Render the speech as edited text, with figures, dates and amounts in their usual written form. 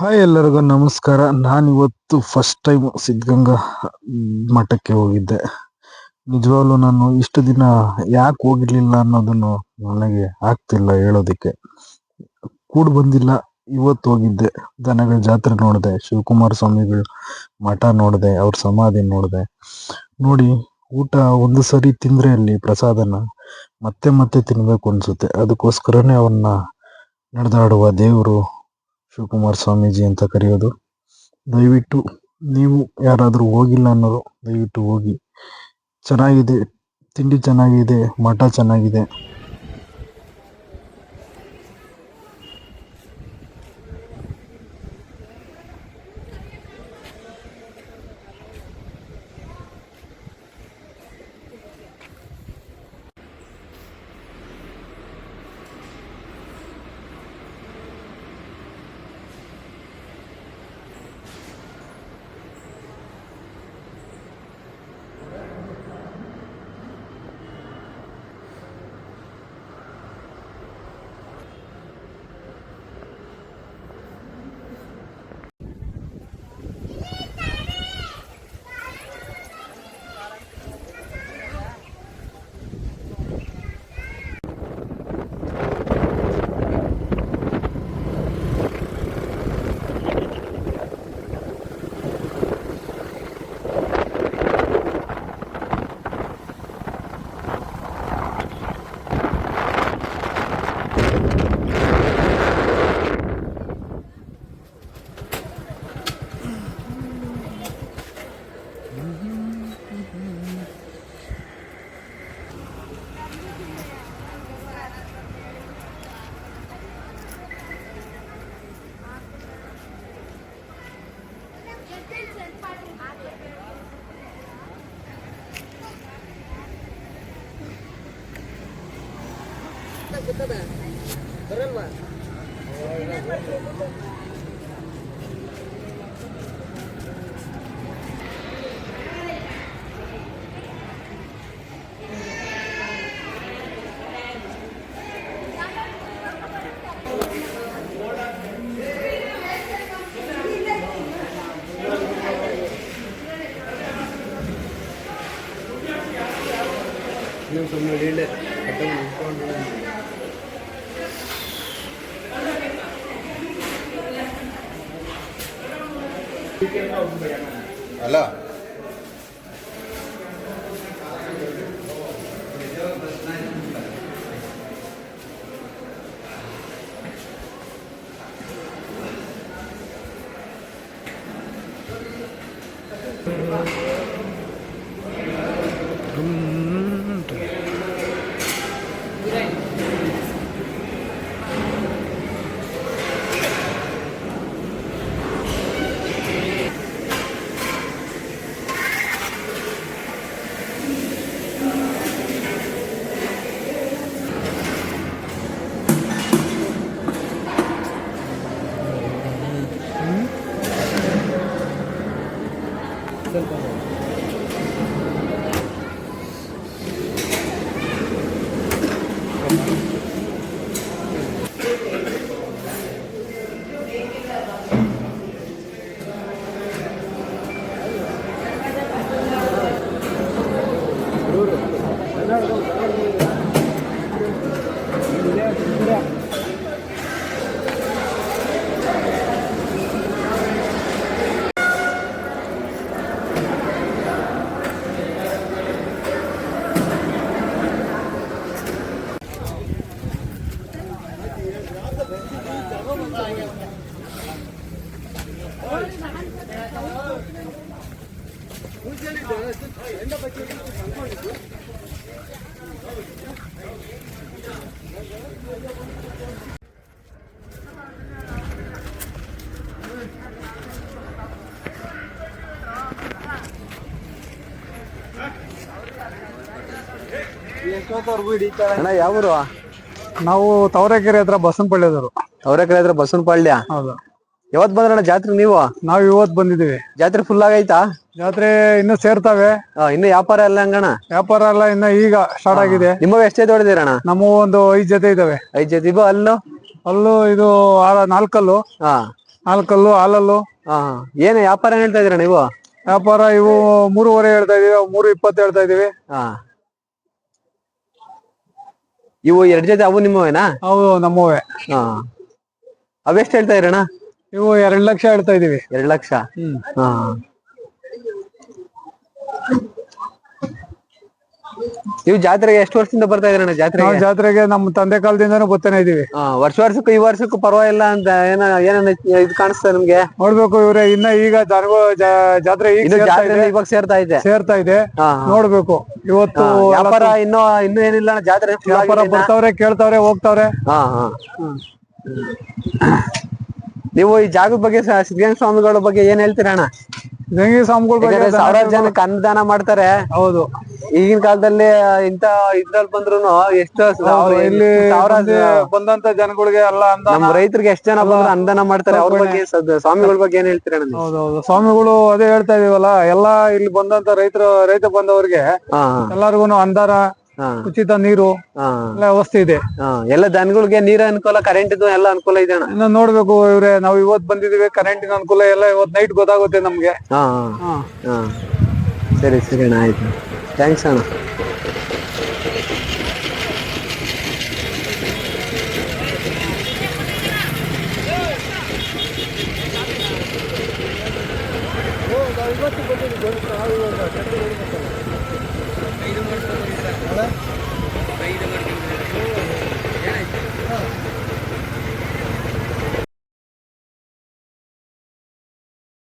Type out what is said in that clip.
Hi ಎಲ್ಲರಿಗೂ ನಮಸ್ಕಾರ. ನಾನಿವತ್ತು ಫಸ್ಟ್ ಟೈಮ್ ಸಿದ್ಧಗಂಗಾ ಮಠಕ್ಕೆ ಹೋಗಿದ್ದೆ. ನಿಜವಾಗ್ಲೂ ನಾನು ಇಷ್ಟು ದಿನ ಯಾಕೆ ಹೋಗಿರ್ಲಿಲ್ಲ ಅನ್ನೋದನ್ನು ನನಗೆ ಆಗ್ತಿಲ್ಲ ಹೇಳೋದಿಕ್ಕೆ. ಕೂಡ್ ಬಂದಿಲ್ಲ. ಇವತ್ತು ಹೋಗಿದ್ದೆ, ದನಗಳ ಜಾತ್ರೆ ನೋಡಿದೆ, ಶಿವಕುಮಾರ ಸ್ವಾಮಿಗಳು ಮಠ ನೋಡಿದೆ, ಅವ್ರ ಸಮಾಧಿ ನೋಡಿದೆ. ನೋಡಿ, ಊಟ ಒಂದು ಸರಿ ತಿಂದ್ರೆ ಅಲ್ಲಿ ಪ್ರಸಾದನ ಮತ್ತೆ ಮತ್ತೆ ತಿನ್ಬೇಕು ಅನ್ಸುತ್ತೆ. ಅದಕ್ಕೋಸ್ಕರನೇ ಅವನ್ನ ನಡೆದಾಡುವ ದೇವರು ಶಿವಕುಮಾರ ಸ್ವಾಮೀಜಿ ಅಂತ ಕರೆಯೋದು. ದಯವಿಟ್ಟು ನೀವು ಯಾರಾದರೂ ಹೋಗಿಲ್ಲ ಅನ್ನೋರು ದಯವಿಟ್ಟು ಹೋಗಿ. ಚೆನ್ನಾಗಿದೆ, ತಿಂಡಿ ಚೆನ್ನಾಗಿದೆ, ಮಠ ಚೆನ್ನಾಗಿದೆ. ಅಲ್ಲ ಅಣ್ಣ ಯಾವೂರು? ನಾವು ತವರೆಕೆರೆ ಹತ್ರ ಬಸವನಪಳ್ಳಿಯವರು. ತವರೆಕೆರೆ ಹತ್ರ ಬಸವನಪಳ್ಳಿ. ಹೌದು. ಯಾವತ್ ಬಂದ್ರಣ್ಣ ಜಾತ್ರೆ ನೀವು? ನಾವು ಇವತ್ತು ಬಂದಿದ್ದೀವಿ. ಜಾತ್ರೆ ಫುಲ್ ಆಗೈತಾ? ಜಾತ್ರೆ ಇನ್ನು ಸೇರ್ತಾವೆ. ಇನ್ನು ವ್ಯಾಪಾರ ಎಲ್ಲ ಹಂಗಣ? ವ್ಯಾಪಾರ ಎಲ್ಲ ಇನ್ನ ಈಗ ಸ್ಟಾರ್ಟ್ ಆಗಿದೆ. ನಿಮ್ಮವ ಎಷ್ಟೇ ಹೊಡೆದಿರಣ್ಣ? ನಮ್ಮ ಒಂದು 5 ಜೊತೆ ಇದಾವೆ. 5 ಜೊತೆ. ಅಲ್ಲೂ ಅಲ್ಲೂ ಇದು 4 ಹಾ ನಾಲ್ಕಲ್ಲು ಹಾಲಲ್ಲು ಹಾ ಏನು ವ್ಯಾಪಾರ ಏನ್ ಹೇಳ್ತಾ ಇದೀರಾ ನೀವು? ವ್ಯಾಪಾರ ಇವು 3.5 ಹೇಳ್ತಾ ಇದೀವಿ, 3.20 ಹೇಳ್ತಾ ಇದೀವಿ. ಹಾ ಇವು ಎರಡ್ ಜೊತೆ ಅವು ನಿಮ್ಮವೇನಾ? ಅವು ನಮ್ಮವೇ. ಹಾ ಅವೆಷ್ಟು ಹೇಳ್ತಾ ಇದೀರಣ್ಣ? ಇವು 2 ಲಕ್ಷ ಹೇಳ್ತಾ ಇದೀವಿ. 2 ಲಕ್ಷ. ಹಾ ನೀವು ಜಾತ್ರೆಗೆ ಎಷ್ಟು ವರ್ಷದಿಂದ ಬರ್ತಾ ಇದೀರಣ್ಣ ನಾವು ಜಾತ್ರೆಗೆ? ಜಾತ್ರೆಗೆ ನಮ್ಮ ತಂದೆ ಕಾಲದಿಂದಾನು ಬರ್ತಾನೆ ಇದೀವಿ. ವರ್ಷಕ್ಕೂ ಈ ವರ್ಷಕ್ಕೂ ಪರವಾಗಿಲ್ಲ ಅಂತ ಏನೇನ ಇದು ಕಾಣಿಸ್ತದೆ ನಿಮ್ಗೆ? ನೋಡ್ಬೇಕು ಇವ್ರೆ, ಇನ್ನ ಈಗ ಜನಗಳು ಜಾತ್ರೆ ಈಗ ಇನ್ನು ಸೇರ್ತಾ ಜಾತ್ರೆ ಇದೆ. ಇವಾಗ ಸೇರ್ತಾ ಇದೆ. ನೋಡ್ಬೇಕು ಇವತ್ತು ವ್ಯಾಪಾರ ಇನ್ನೂ ಏನಿಲ್ಲ ಅಣ್ಣ, ಜಾತ್ರೆ full ವ್ಯಾಪಾರ ಆಗಿಲ್ಲ ಇನ್ನ. ಬರ್ತಾವ್ರೆ, ಕೇಳ್ತಾವ್ರೆ, ಹೋಗ್ತಾವ್ರೆ. ಹಾ ಹಾ ನೀವು ಈ ಜಾಗದ ಬಗ್ಗೆ ಸಿದ್ಧಗಂಗಾ ಸ್ವಾಮಿಗಳ ಬಗ್ಗೆ ಏನ್ ಹೇಳ್ತೀರಾ ಅಣ್ಣ? ಜಂಗಿ ಸ್ವಾಮಿಗಳ ಬಗ್ಗೆ ಯಾಕಂದ್ರೆ ಸಾವಿರಾರು ಜನಕ್ಕೆ ಅನ್ನದಾನ ಮಾಡ್ತಾರೆ. ಹೌದು. ಈಗಿನ ಕಾಲದಲ್ಲಿ ಇದ್ರಲ್ಲಿ ಬಂದ್ರು ಎಷ್ಟು ಇಲ್ಲಿ ಸಾವಿರ ಬಂದಂತ ಜನಗಳಿಗೆ ಎಲ್ಲ ನಮ್ಮ ರೈತರಿಗೆ ಎಷ್ಟು ಜನ ಬಂದ್ರು ಅನ್ನದಾನ ಮಾಡ್ತಾರೆ. ಅವ್ರ ಬಗ್ಗೆ ಸ್ವಾಮಿಗಳ ಬಗ್ಗೆ ಏನ್ ಹೇಳ್ತೀರಾ ಅಣ್ಣ ನೀವು? ಹೌದೌದು. ಸ್ವಾಮಿಗಳು ಅದೇ ಹೇಳ್ತಾ ಇದೀವಲ್ಲ, ಎಲ್ಲಾ ಇಲ್ಲಿ ಬಂದಂತ ರೈತ ಬಂದವರಿಗೆ ಹಾ ಎಲ್ಲಾರ್ಗು ಅಂದಾರ, ಉಚಿತ ನೀರು ಎಲ್ಲ ವ್ಯವಸ್ಥೆ ಇದೆ. ಎಲ್ಲ ದನಗಳಿಗೆ ನೀರ ಅನುಕೂಲ, ಕರೆಂಟ್ ಎಲ್ಲ ಅನುಕೂಲ ಇದೆ ಅಣ್ಣ. ಇನ್ನು ನೋಡ್ಬೇಕು ಇವ್ರೆ, ನಾವು ಇವತ್ ಬಂದಿದೀವಿ, ಕರೆಂಟಿನ ಅನುಕೂಲ ಎಲ್ಲ ಇವತ್ ನೈಟ್ ಗೊತ್ತಾಗುತ್ತೆ ನಮ್ಗೆ. ಸರಿ ಸರಿ ಅಣ್ಣ, ಆಯ್ತು, ಥ್ಯಾಂಕ್ಸ್ ಅಣ್ಣ. ಇವತ್ತು